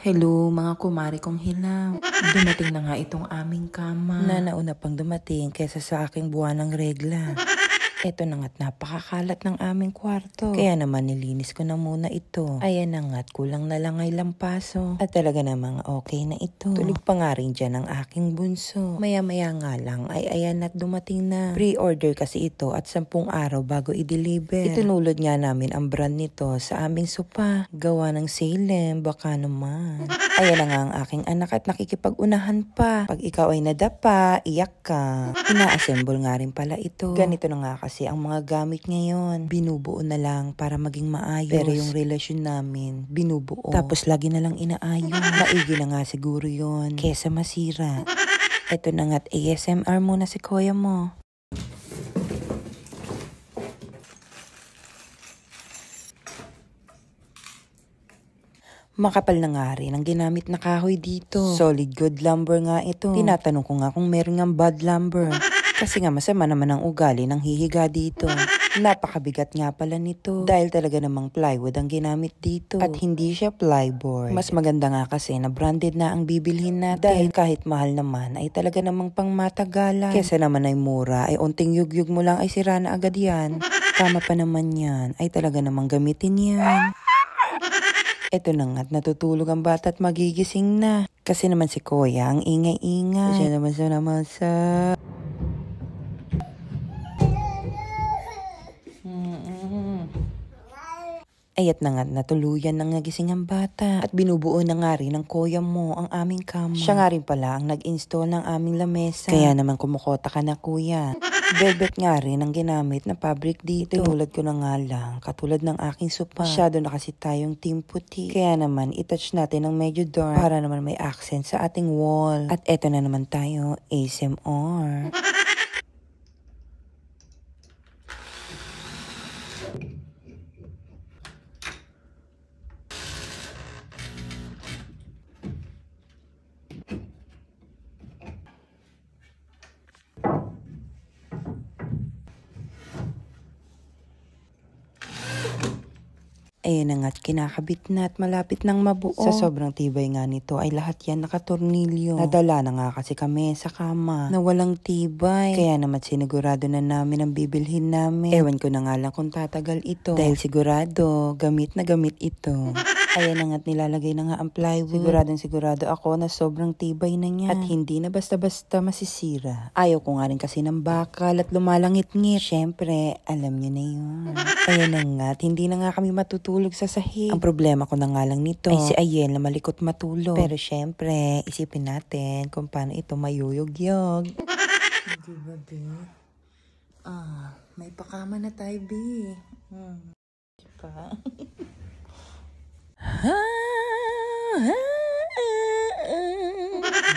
Hello mga kumari kong hilaw. Dumating na nga itong aming kama. Na nauna pang dumating kaysa sa aking buwanang regla. Eto na nga't napakakalat ng aming kwarto. Kaya naman nilinis ko na muna ito. Ayan na nga't kulang na lang ay lampaso. At talaga namang okay na ito. Tulog pa nga rin dyan ang aking bunso. Maya-maya nga lang ay ayan at dumating na. Pre-order kasi ito at 10 araw bago i-deliver. Itunulod nga namin ang brand nito sa aming sopa. Gawa ng Salem, baka naman. Ayan na nga ang aking anak at nakikipag-unahan pa. Pag ikaw ay nadapa, iyak ka. Ina-assemble nga rin pala ito. Ganito na nga kasi ang mga gamit ngayon, binubuo na lang para maging maayos. Pero yung relasyon namin, binubuo. Tapos lagi na lang inaayos. Maigi na nga siguro yun, kesa masira. Eto na nga't ASMR muna si kuya mo. Makapal na nga rin ang ginamit na kahoy dito. Solid good lumber nga ito. Tinatanong ko nga kung meron nga bad lumber. Kasi nga masama naman ang ugali ng hihiga dito. Napakabigat nga pala nito. Dahil talaga namang plywood ang ginamit dito. At hindi siya plyboard. Mas maganda nga kasi na branded na ang bibilhin natin. Dahil kahit mahal naman ay talaga namang pangmatagalan. Kesa naman ay mura ay unting yugyug mo lang ay sira na agad yan. Tama pa naman yan ay talaga namang gamitin yan. Eto na nga't natutulog ang bata at magigising na. Kasi naman si kuya ang ingay-ingay. Siya naman sa Ayat na nga natuluyan ng nagising ang bata at binubuo na nga rin ng kuya mo ang aming kama. Siya nga rin pala ang nag-install ng aming lamesa. Kaya naman kumukota ka na kuya. Velvet nga rin ang ginamit na fabric dito. Tinulad ko na nga lang katulad ng aking sopa. Masyado na kasi tayong team puti. Kaya naman itouch natin ng medyo dark para naman may accent sa ating wall. At eto na naman tayo, ASMR. Ayan na nga't kinakabit na at malapit nang mabuo. Sa sobrang tibay nga nito ay lahat yan nakatornilyo. Nadala na nga kasi kami sa kama na walang tibay. Kaya naman sinigurado na namin ang bibilhin namin. Ewan ko na nga lang kung tatagal ito. Dahil sigurado, gamit na gamit ito. Ayan na nga't nilalagay na nga ang plywood. Sigurado ako na sobrang tibay na niya. At hindi na basta-basta masisira. Ayaw ko nga rin kasi ng bakal at lumalangit-ngit. Siyempre, alam niyo na yun. Ayan na nga't hindi na nga kami matutulog sa sahig. Ang problema ko na nga lang nito ay si Ayel na malikot matulog. Pero siyempre, isipin natin kung paano ito mayuyog-yog. Diba, B? May pakama na tayo, B. Diba?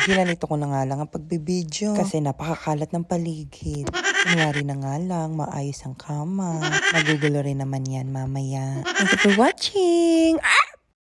Ginanito ko na nga lang ang pagbibideo kasi napakakalat ng paligid. Kunwari na nga lang, maayos ang kama. Magugulo rin naman yan mamaya. Thank you for watching!